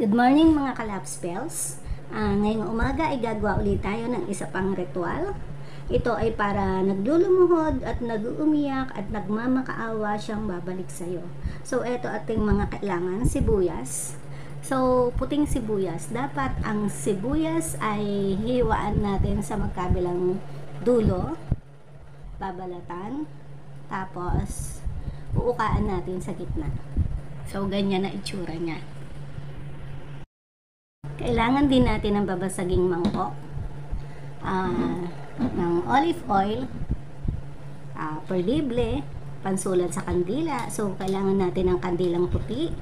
Good morning mga kalap spells. Ngayong umaga ay gagawa ulit tayo ng isa pang ritual. Ito ay para naglulumuhod at nag-uumiyak at nagmamakaawa siyang babalik sa'yo. So ito ating mga kailangan, sibuyas. So puting sibuyas. Dapat ang sibuyas ay hiwaan natin sa magkabilang dulo. Babalatan. Tapos uukaan natin sa gitna. So ganyan na itsura niya. Kailangan din natin ng babasaging mangkok ng olive oil, perdible, pansulat sa kandila. So, kailangan natin ng kandilang puti,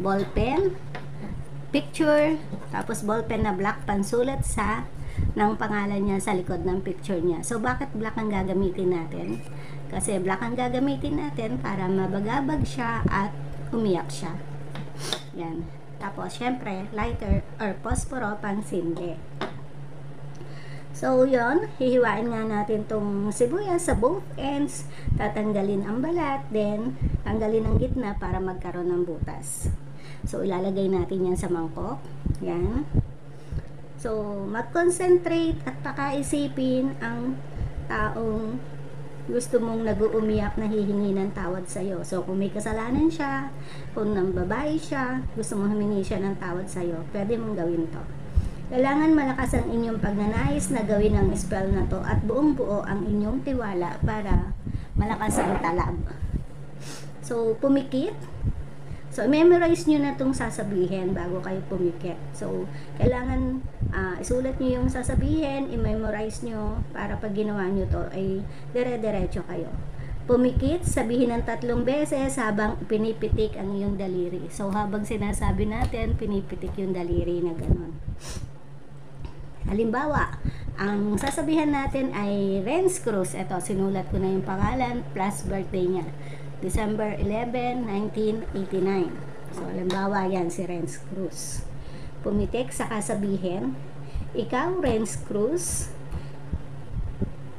ballpen, picture, tapos ballpen na black, pansulat ng pangalan niya sa likod ng picture niya. So, bakit black ang gagamitin natin? Kasi black ang gagamitin natin para mabagabag siya at umiyak siya. Yan. Tapos, syempre, lighter or posporo pang sindi. So, yon, hihiwain nga natin tong sibuyas sa both ends. Tatanggalin ang balat, then tanggalin ang gitna para magkaroon ng butas. So, ilalagay natin yan sa mangkok. Yan. So, mag-concentrate at pakaisipin ang taong gusto mong nag-uumiyak na hihingi ng tawad sa'yo. So, kung may kasalanan siya, kung nang babae siya, gusto mong humingi siya ng tawad sa'yo, pwede mong gawin to. Kailangan malakas ang inyong pagnanais na gawin ang spell na to at buong buo ang inyong tiwala para malakas ang talab. So, pumikit. So, memorize nyo na itong sasabihin bago kayo pumikit. So, kailangan isulat nyo yung sasabihin, i-memorize nyo para pag ginawa nyo to ay dire-diretso kayo. Pumikit, sabihin ng 3 beses habang pinipitik ang iyong daliri. So, habang sinasabi natin, pinipitik yung daliri na ganun. Halimbawa, ang sasabihan natin ay Renz Cruz. Ito, sinulat ko na yung pangalan plus birthday niya. December 11, 1989. So, halimbawa yan si Renz Cruz. Pumitik sa kasabihin, ikaw, Renz Cruz,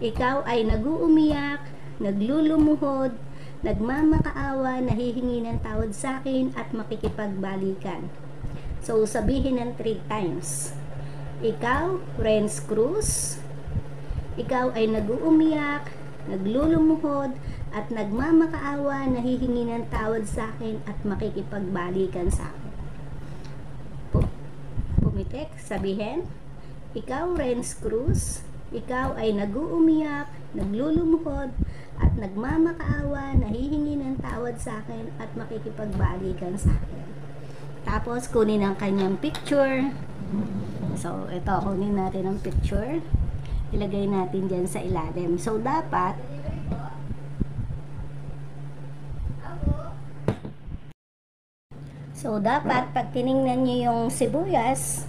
ikaw ay nag-uumiyak, naglulumuhod, nagmamakaawa, nahihingi ng tawad sa akin at makikipagbalikan. So, sabihin ng 3 times. Ikaw, Renz Cruz, ikaw ay nag-uumiyak, naglulumuhod, at nagmamakaawa, nahihingi ng tawad sa akin at makikipagbalikan sa akin. Pumitik, sabihin, ikaw, Renz Cruz, ikaw ay nag-uumiyak, naglulumuhod, at nagmamakaawa, nahihingi ng tawad sa akin at makikipagbalikan sa akin. Tapos, kunin ang kanyang picture. So, ito, kunin natin ang picture. Ilagay natin dyan sa ilalim. So, dapat pag tiningnan nyo yung sibuyas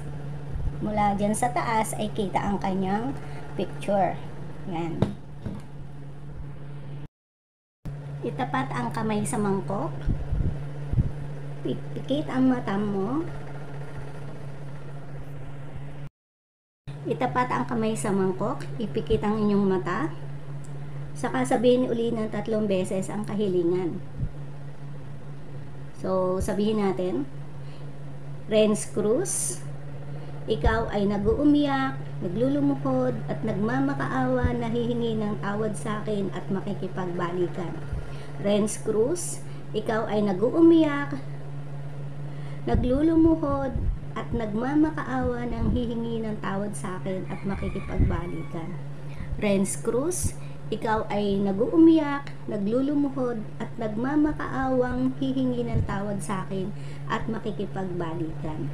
mula dyan sa taas ay kita ang kanyang picture. Yan. Itapat ang kamay sa mangkok. Pikit ang mata mo. Itapat ang kamay sa mangkok. Ipikit ang inyong mata. Saka sabihin uli ng 3 beses ang kahilingan. So, sabihin natin, Renz Cruz, ikaw ay nag-uumiyak, naglulumuhod, at nagmamakaawa, nahihingi ng tawad sa akin at makikipagbalikan. Renz Cruz, ikaw ay nag-uumiyak, naglulumuhod, at nagmamakaawa, nang hihingi ng tawad sa akin at makikipagbalikan. Renz Cruz, ikaw ay nag-uumiyak, naglulumuhod, at nagmamakaawang hihingi ng tawad sa akin at makikipagbalikan.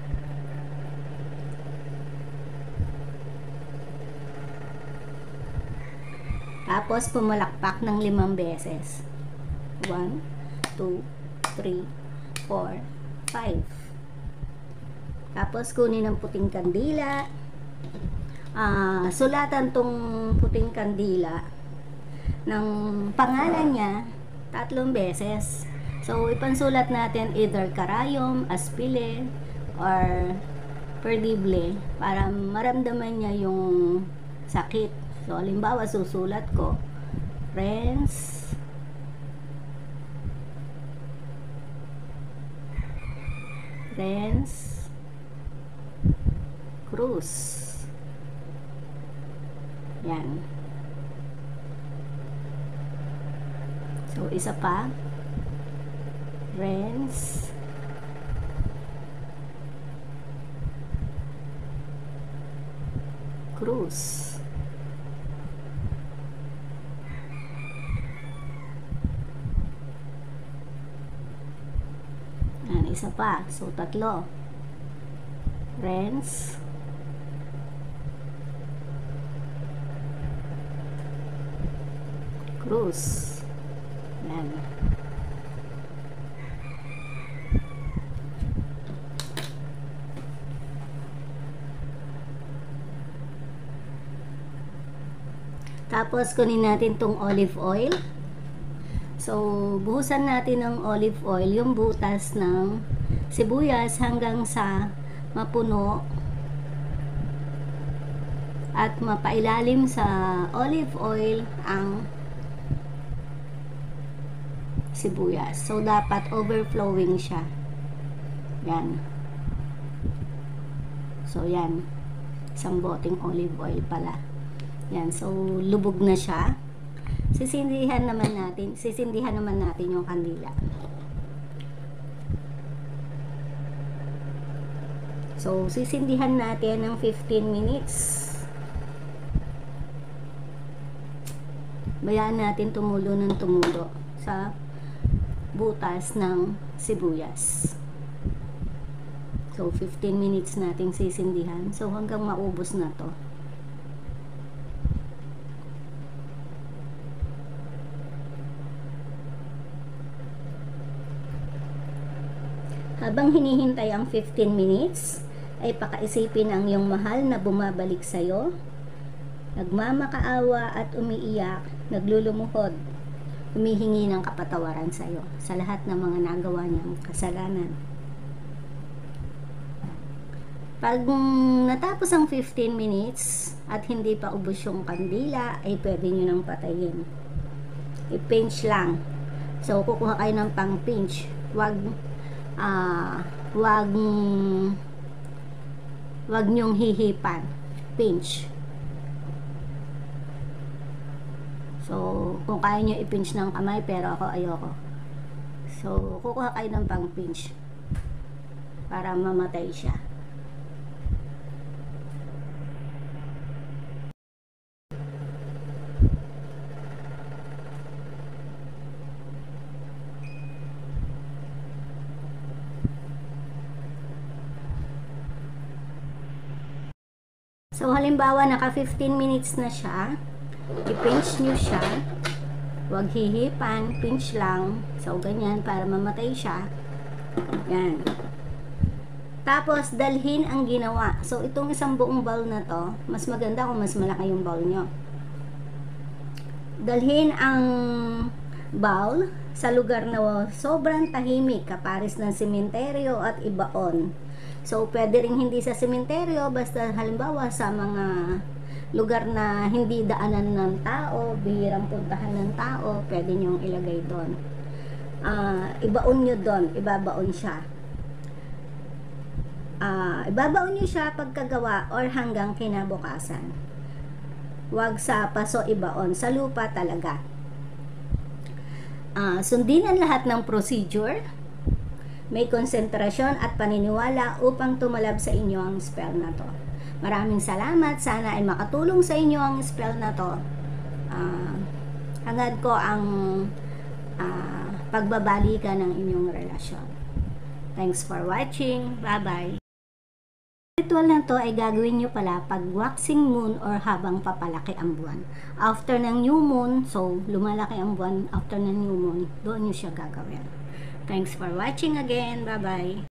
Tapos, pumalakpak ng 5 beses. 1, 2, 3, 4, 5. Tapos, kunin ang puting kandila. Sulatan tong puting kandila ng pangalan niya 3 beses. So, ipansulat natin either karayom, aspile, or perdible para maramdaman niya yung sakit. So, halimbawa, susulat ko Renz Cruz. Yan. So, isa pa. Renz. Cruz. Yan, isa pa. So, tatlo. Renz. Cruz. Yan. Tapos, kunin natin tong olive oil. So, buhusan natin ng olive oil yung butas ng sibuyas hanggang sa mapuno at mapailalim sa olive oil ang sibuyas. So, dapat overflowing siya. Yan. So, yan. Isang boteng olive oil pala. Yan. So, lubog na siya. Sisindihan naman natin yung kandila. So, sisindihan natin ng 15 minutes. Bayaan natin tumulo ng tumulo sa butas ng sibuyas. So, 15 minutes nating sisindihan. So, hanggang maubos na to. Habang hinihintay ang 15 minutes, ay pakaisipin ang iyong mahal na bumabalik sa'yo, nagmamakaawa at umiiyak, naglulumuhod, humihingi ng kapatawaran sa'yo sa lahat ng mga nagawa niyang kasalanan. Pag natapos ang 15 minutes at hindi pa ubos yung kandila, ay pwede nyo nang patayin. I-pinch lang. So, kukuha kayo ng pang-pinch. Wag nyong hihipan. Pinch. So, kung kaya nyo i-pinch ng kamay, pero ako ayoko. So, kukuha kayo ng pang-pinch para mamatay siya. So, halimbawa, naka 15 minutes na siya. I-pinch nyo siya. Huwag hihipan. Pinch lang. So, ganyan, para mamatay siya. Yan. Tapos, dalhin ang ginawa. So, itong isang buong bowl na to, mas maganda kung mas malaki yung bowl nyo. Dalhin ang bowl sa lugar na sobrang tahimik, kapares ng sementeryo at ibaon. So, pwede rin hindi sa sementeryo, basta halimbawa sa mga lugar na hindi daanan ng tao, bihirang puntahan ng tao, pwede nyong ilagay doon. Ibaon nyo doon, ibabaon siya. Ibabaon nyo siya pagkagawa or hanggang kinabukasan. Huwag sa paso ibaon, sa lupa talaga. Sundin ang lahat ng procedure. May konsentrasyon at paniniwala upang tumalab sa inyo ang spell na to. Maraming salamat. Sana ay makatulong sa inyo ang spell na to. Hangad ko ang pagbabalikan ng inyong relasyon. Thanks for watching. Bye-bye. Ritual na to ay gagawin nyo pala pag waxing moon or habang papalaki ang buwan. After ng new moon, so lumalaki ang buwan after ng new moon, doon nyo siya gagawin. Thanks for watching again. Bye-bye.